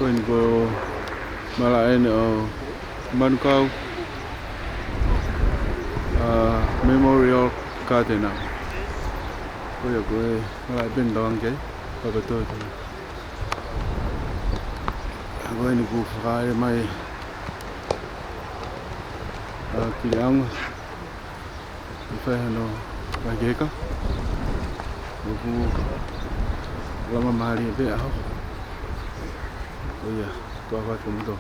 going to go malain o manukau memorial garden. Bây giờ tôi lại bên đó cái và tôi thì going to go fly my kiliang phải nó vài cái có buku lama mahali be ako. Bây giờ tôi phải cùng tôi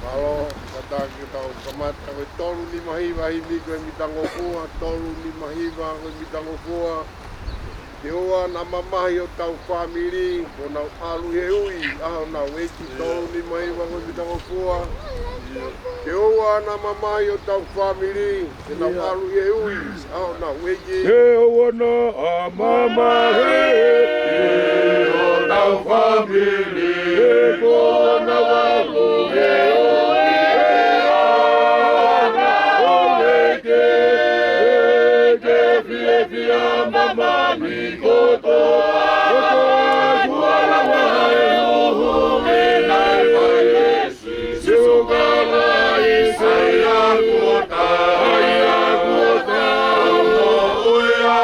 Malo kata kita kamat kami tolu ni mahiwa hindi ko mitango kuha tolu ni mahiwa ko mitango kuha Teoa na mamahi o tau family ko na alu he ui aho na weki tolu ni mahiwa ko mitango kuha Teoa na mamahi o tau family ko na alu he ui aho na weki Teoa na mamahi o tau family ko na alu he Mama mi koto kuala wae uhu nai faisi sugala isaya kuota no uya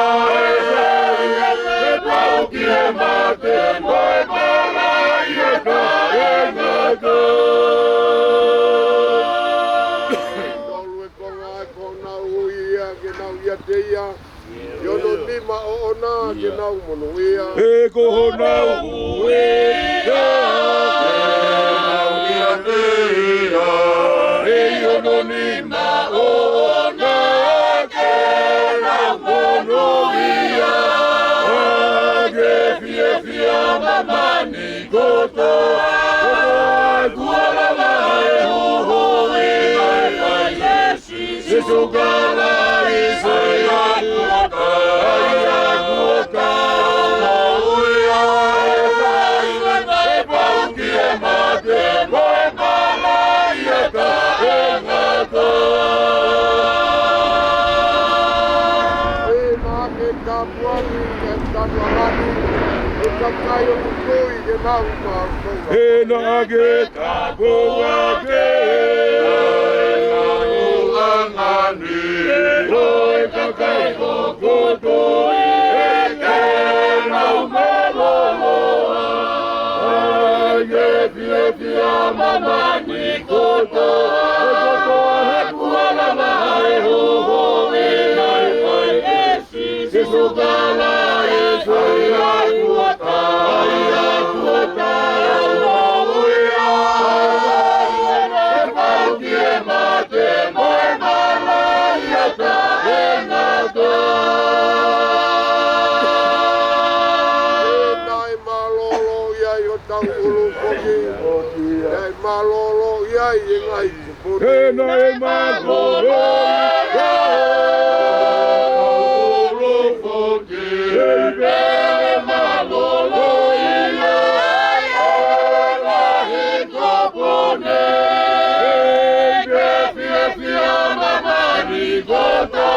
pau kie mate moi pala yeka engaka Tolu e konga e kona uia ke nau ia teia Yo no lima o ona ke nau mono ia E ko nau ia ke nau ia teia E yo no lima o ona ke nau mono ia Ke fia mama ni koto Kuala mai uhu i mai pai Sisugala isaya Ena ke tapua ke Angani Loi kakai kokoto Eke nau meloa Fia mama ni koto Koto he kuala mai hoho Nai pai esi Sisugala isaya kuota Aya kuota Malolo ia i ngai kupuri. E nai malolo ia malolo foki. E bere malolo ia ala he kopone. E fia mama ni kota.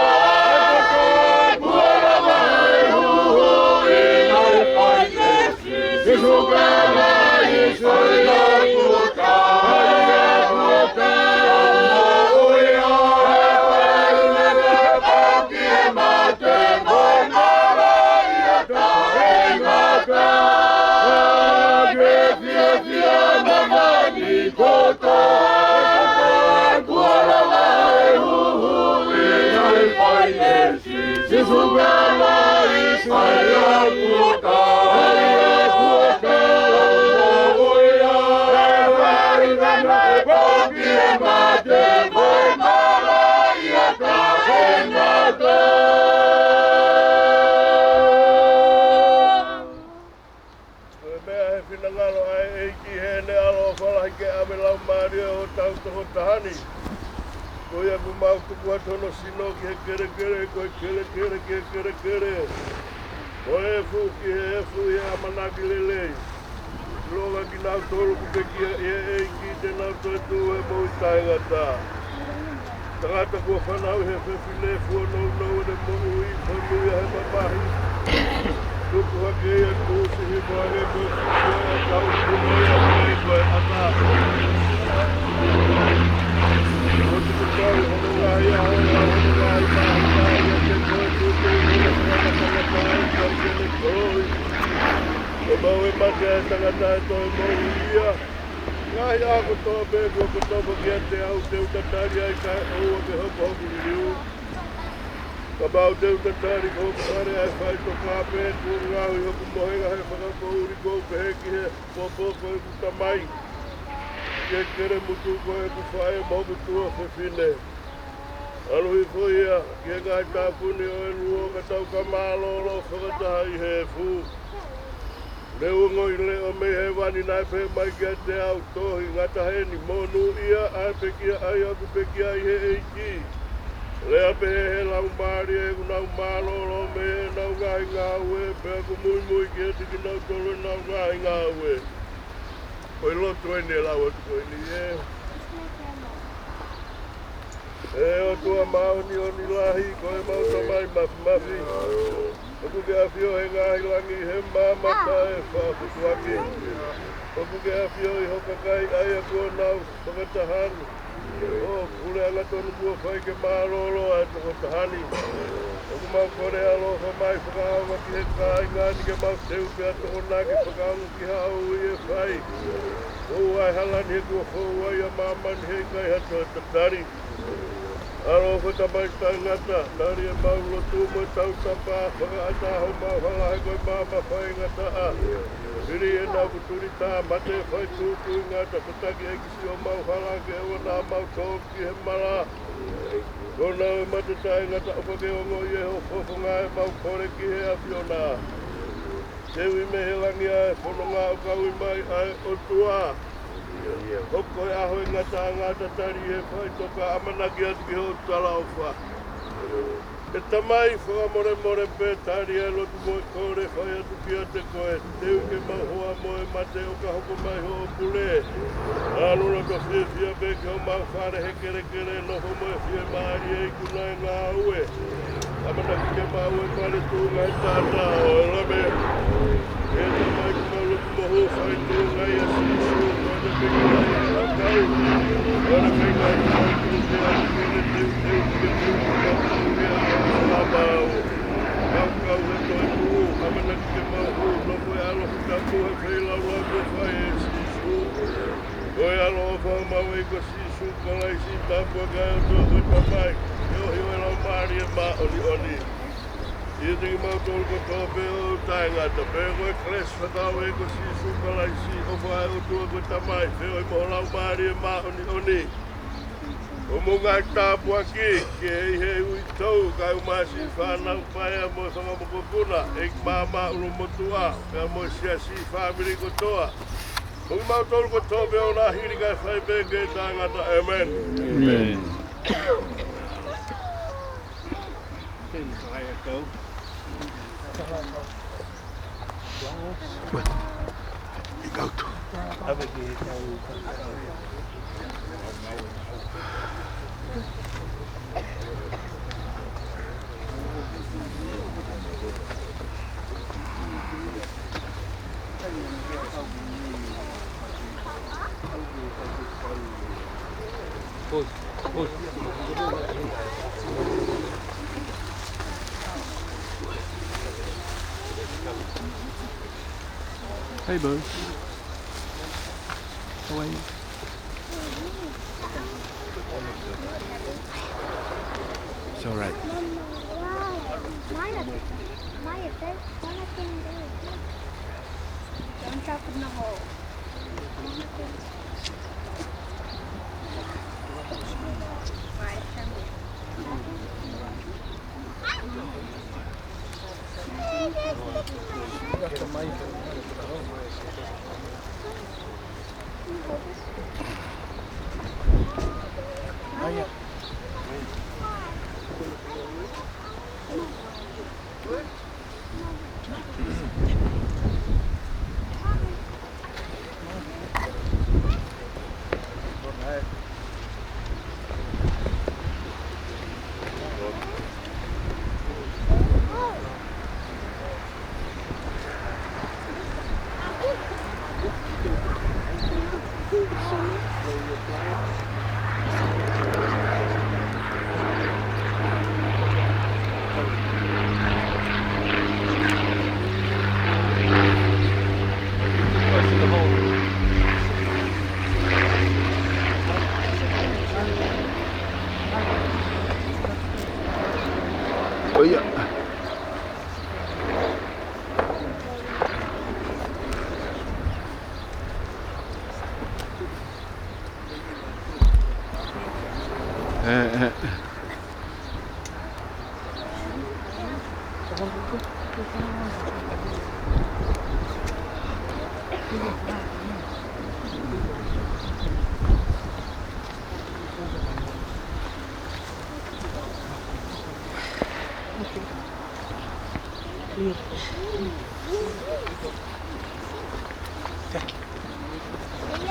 Kuala mai huhu i nai pai esi. Sisugala isaya kuta. Sisugala isaya kuta Koia ku mau tu kua tono sino ki he kere koe kere Koe e fu ki he fu i amanaki lelei Longa ki nau tolu ku ke ki e ki te nau toi tu he mou tainga tā Tangata kua whanau he whiwhile fua nou ne mou i whanu i he mamahi Tuku hake e tu si hi koe he koe whiwhile a tau ku mea koe ata kutoi hono ngahi Aonga hono ngahi manukau ia te koe tutu hono whanga tangatai kai kene toi. O mau e mate e tangatai toi mau ia. Ngahi a kutoa beku o kutoa kia te au te utatari ai kai oua ke hoko hoku liu. Ka mau te utatari ko hoku kare ai whai to kāpe kua ngahui hoku mohenga he whakakouri kou ke heki he popo koe kutamai. Ke kere mutu koe ku whae moku tua whiwhine. Aluhi whoia, kia ngai tāpuni o e luo ka tau ka mālolo whakataha i he fū. Leo ngoi leo me he wani nai pe mai kia te au tohi ngata he ni monu ia ai pekia ai aku pekia i he eiki. Lea pe he lau maari e kunau mālolo me he nau ngai ngāwe pe aku mui mui kia tiki nau tolu nau ngai ngāwe. Koi lotu e ne lau atu koi ni e. E o tua maoni o ni lahi koe mau tamai mafi mafi. Oku ke awhio he ngahi langi he mamata e whaafutuaki. Oku ke awhio i hokakai ai a kua nau whakatahani. O kule anga tonu kua whai ke mārolo ai whakatahani. Oku mau kore aloha mai whakaonga ki he kai ngani ke mau teu pia toko nake whakaonga ki hao i e whai. O ai halani he kua whauai a mamani he kai hatu e tatari. Aro whaka mai tangata, nari e mau lotu mo tau tapa, whakaata hau mau halahe koe mama whai ngata a. Hiri e nau kuturi tā, mate whai tūku i ngata, pataki e kisi o mau halake e wana mau tōki he mara. Kona e mate tā i ngata opa ke ongo i e ho whofonga e mau kore ki he awhiona. Tewi me he langi ai, whanonga o kaui mai ai o tua. Hoko e aho i ngata ngata tari e whai toka amanaki atu ki ho tala o wha. E tamai whakamore more pe tari e lotu mo i kore whai atu ki ate koe. Teu ke mau moe mate o ka hoko mai ho o pule. Nānuna ka whiwhia pe ke o mau whare he kere kere noho moe whie maari e kunai ngā ue. Amanaki ke mau e pare tūnga e tātā o e lame. E tamai ku mau lotu moho whai tūnga i a sisu. Ora whenga i mai ki te akere teu teu ki teu ki teu Ouau. Kau he toi kū, amanaki ke mau kū, noko e aloha ka kū he whailau lau ko whai e sisu. Koe aloha whau mau e ko sisu, kalai si tāpua kai o tua koe tamai. Heo heo e lau maari e maa oni oni. Ia tiki mau tolu ko tōpe o tai ngata, pēr koe kles whakau e ko sisu kalai si o whae o tua koe tamai, wheo i moho lau maari e maa oni oni. O mungai tāpua ki hei hei ui tau, kai umasi whanau whaia mo whangamokopuna, e ki māma uru motua, pēr mo sia si whamiri ko toa. Mungi mau tolu ko tōpe o nā hiri kai whai pēke e tai ngata, amen. Amen. Ikaw to. Hey, bud. How are you? It's all right. Maya says one of them is. Don't drop in the hole.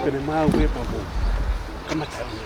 Kena mau dia pabu. Kamata ni.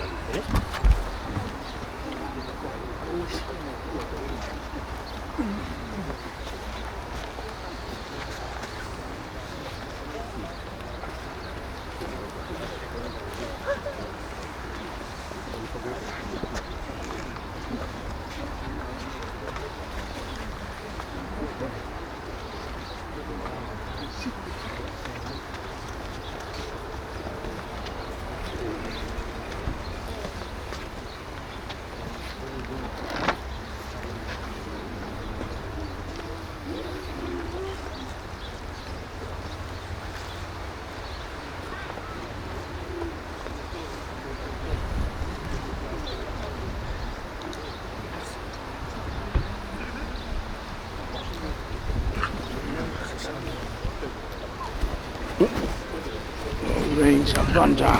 Range of Rwanda.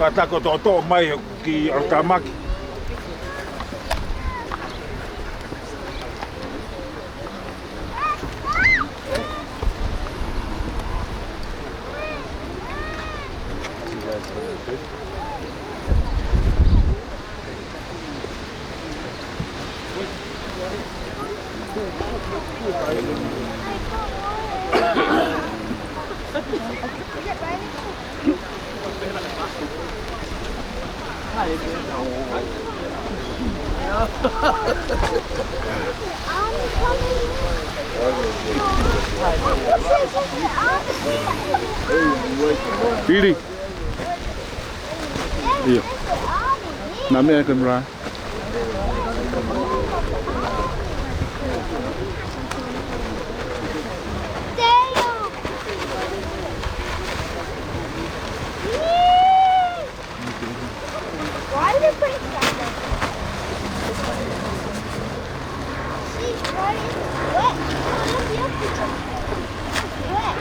Kata ko to mai ki altamaki. Đi. Đi. Nắm lên camera. Why did it break that? See, what is wet? Look, you have to wet.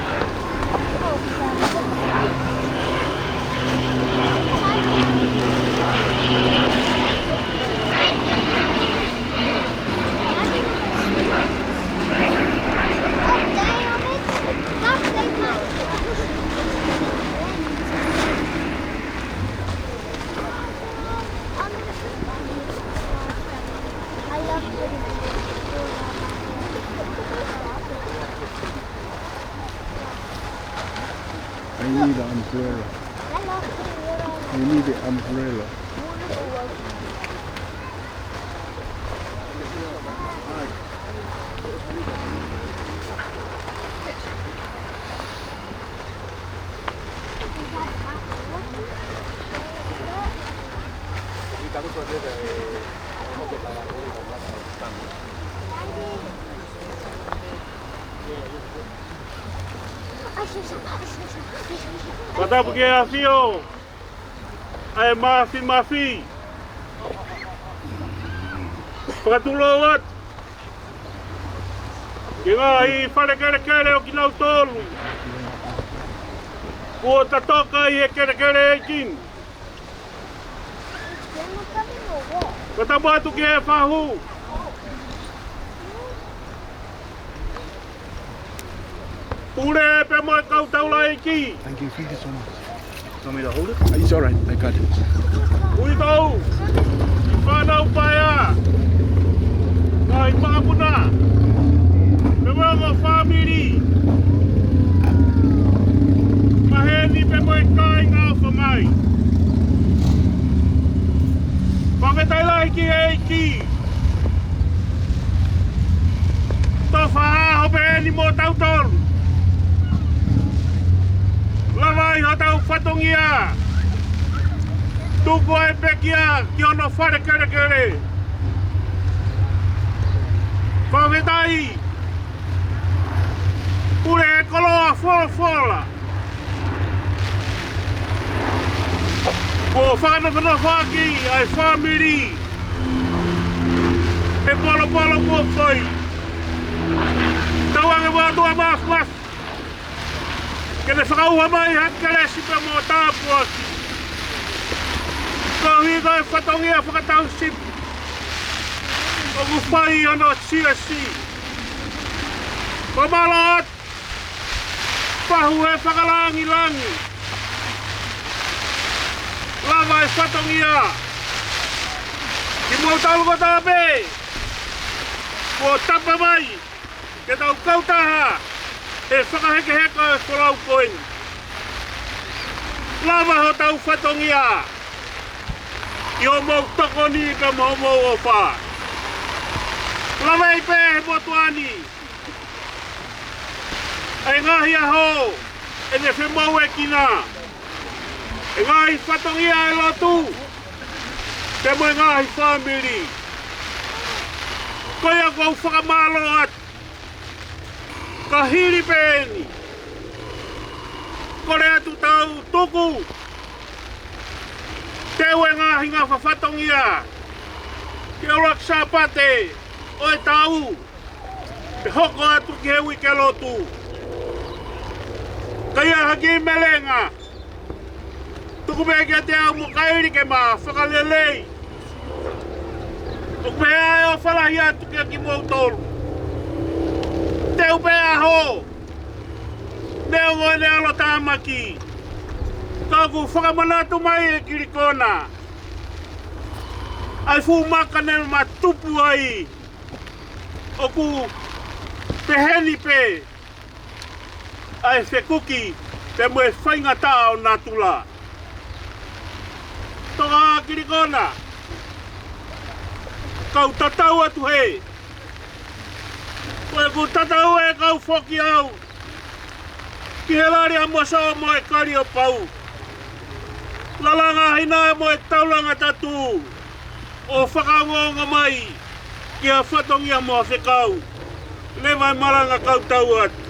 I need the umbrella. You need the umbrella. Kata pergi asio. Ai mafi. Pakatulowat. Kira I whare kere o ki lau tolu. Ko ta toka I kere ekin. Kata batu ki e whahu. Ure pe mo kau taula eki. Thank you, thank you so much. Want me to hold it? It's alright, I got it. Ui tau. Whanau paia. Kai papuna. Pe mga family. Maheni pe mo kai ngau whamai. Paketai lai ki eki. To whaha hope ni mo tau tolu. Lawai ho tau whatongia. Tuko e pekia ki ono whare kere. Whawhetai. Ure koloa fola. Ko whakana whaki ai family. E polo ko koi. Tawanga wātua mas. Kene whakauha mai hakere sipa mō tāpu aki. Ko hui kai whatongia whakatau sip. O ku whai ana si. Ko malaat. Pahu e whakalangi. Lava e whatongia. Ki mō talu ko tāpe. Ko tapa mai. Ke tau kautaha. E whakaheke e whalau koin. Lava ho tau whatongia. I o mō tokoni ka mō o wha. Lava i pē he motuani. E ngahi aho. E ne whemau e kina. E ngahi whatongia e lotu. Te mo e ngahi family. Koia kou whakamalo atu. Ka hiri pēni. Kore atu tau tuku. Te ue ngahi ngā whawhatongia. Ke orak sāpate. Oe tau. Te hoko atu ki hewi ke lotu. Kai aha ki melenga. Tuku mea kia te au mo kairi ke maa whakalelei. Tuku mea e o whalahi atu kia ki moutoru. Te upe aho. Neo ngoi ne alo tāmaki. Kaku whakamanatu mai e kirikona. Ai fu maka ne matupu ai. Oku peheni pe. Ai whekuki te mue whaingata o nā tula. Toka kirikona. Kau tatau atu hei. Koe ku tatau e kau whoki au. Ki he lari a mosa o moe kari o pau. Lalanga hina e moe taulanga tatu. O whakaonga mai. Ki a whatongia moa whekau. Le vai maranga kau tau atu.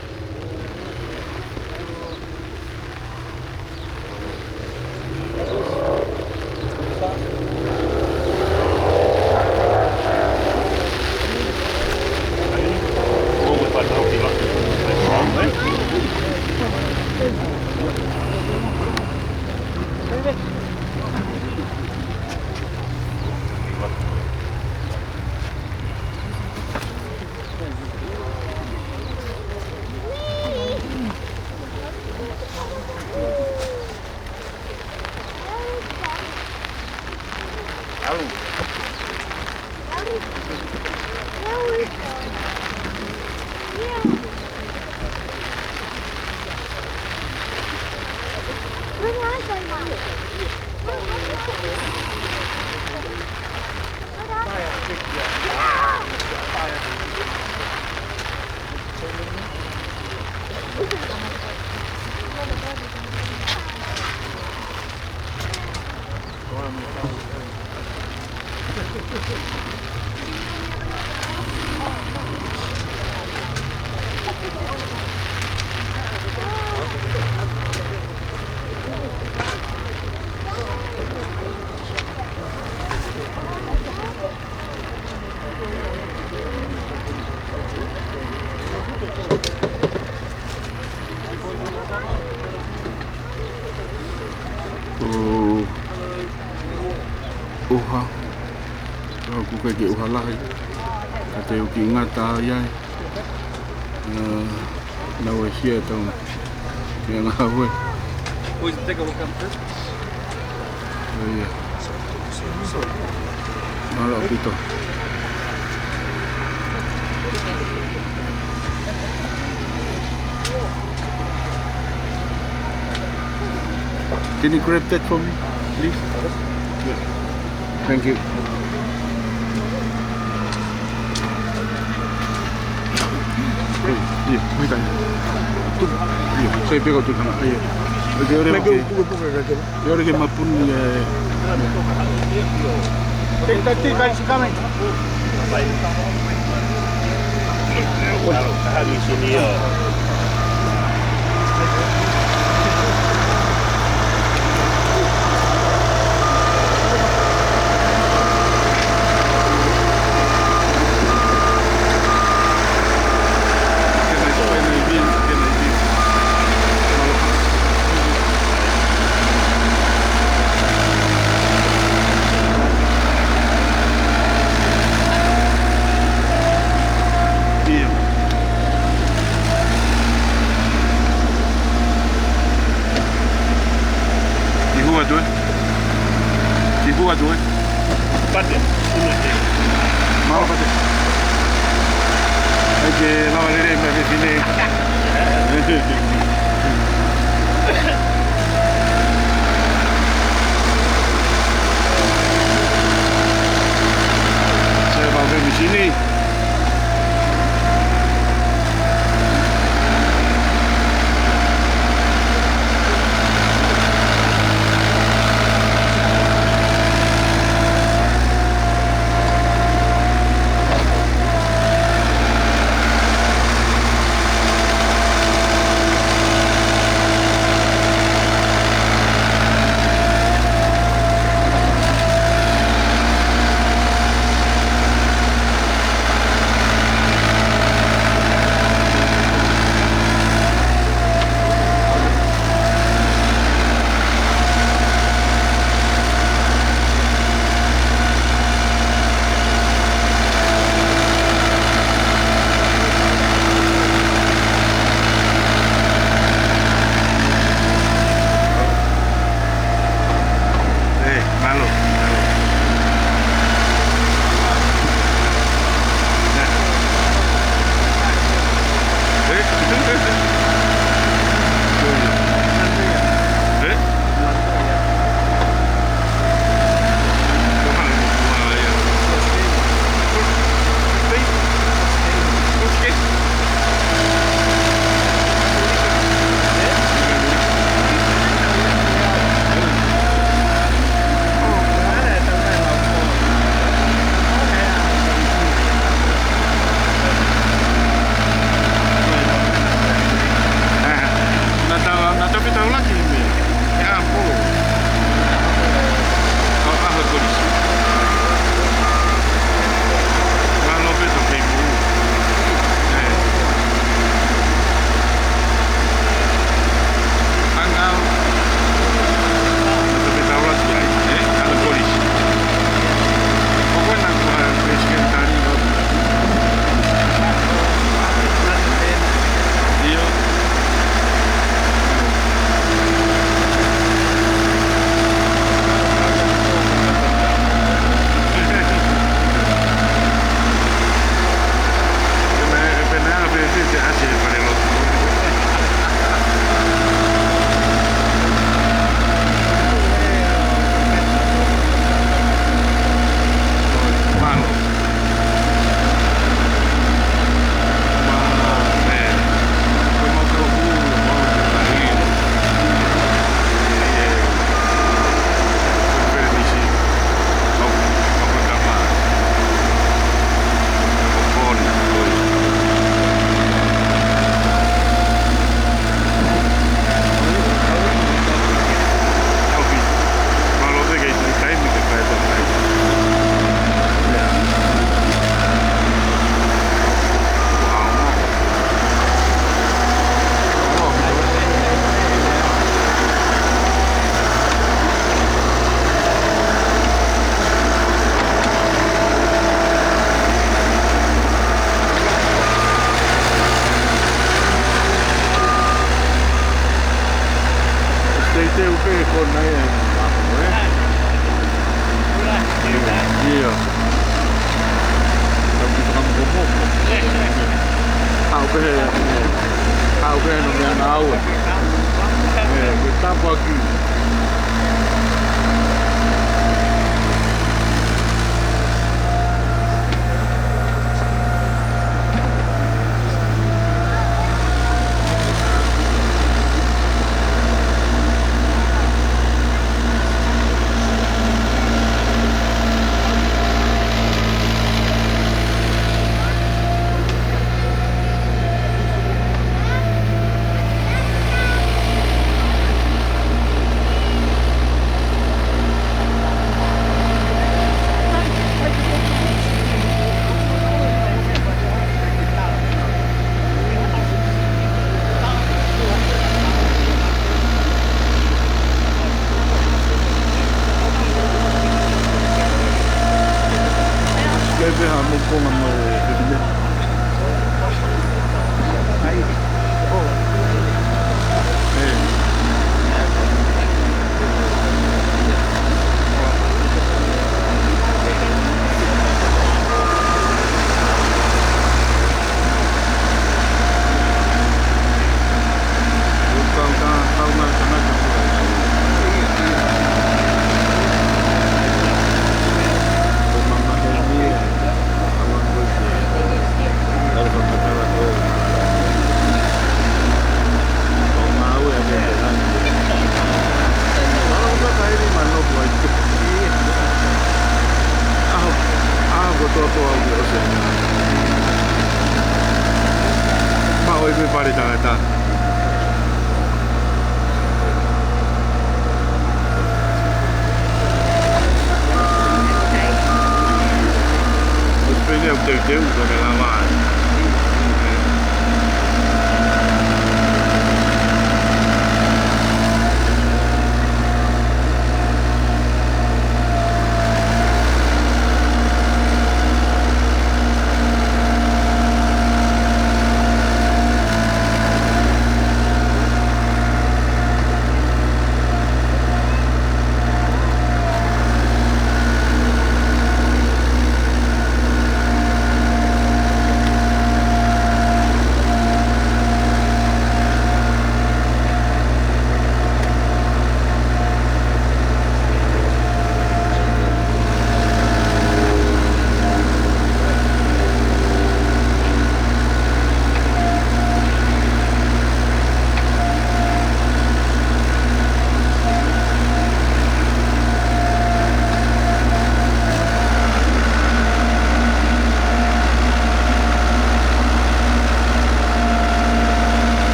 Uha. Aku kaki uha lahi. Kata uki ngata iai. Na we here tau. Yang hawe. Always take a look up first. Oh yeah. Malah pito. Can you grab that for me, please? Yeah. Thank you. Iya, kita. Tuh, iya, saya pegang tuh sana. Iya. Oke, oke. Ya udah mapun ya. Take guys coming. Kalau kahari sini ya. due? Di buka due? Pate, uno che. Malo pate. E che la valeremo che fine. Saya bawa di sini.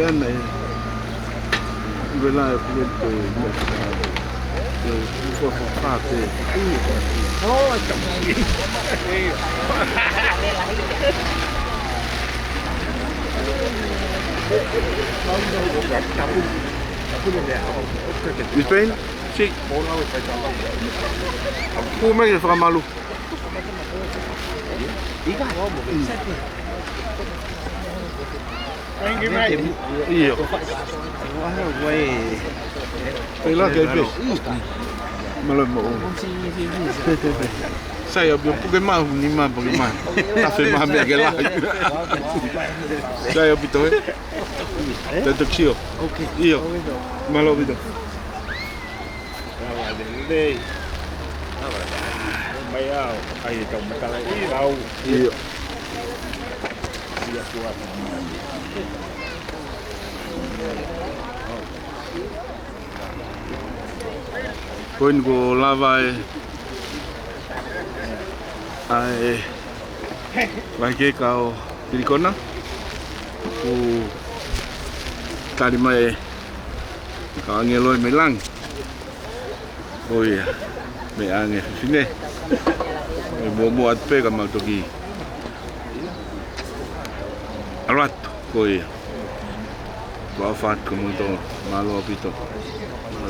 ana e. Vela e pueto e mercado. Eu vou fazer Spain? Sì. Come che fa malu? Io. Sei là che hai preso? Ma lo mo. Sai, abbiamo poche mani, un mano poche mani. Sta fermando anche là. Sai, abito, eh? Tanto io. Io. Ma lo vedo. Đây. Mấy ao, ai trồng cái này rau. Io. Koin ko lava e ai vai ke ka o pirikona ku tari mai ka ngelo me lang oi me ange fine me mo at pe ka ma toki alat koi wa fat ko mo to malo pito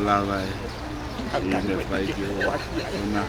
lava e ne fai che una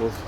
fofo.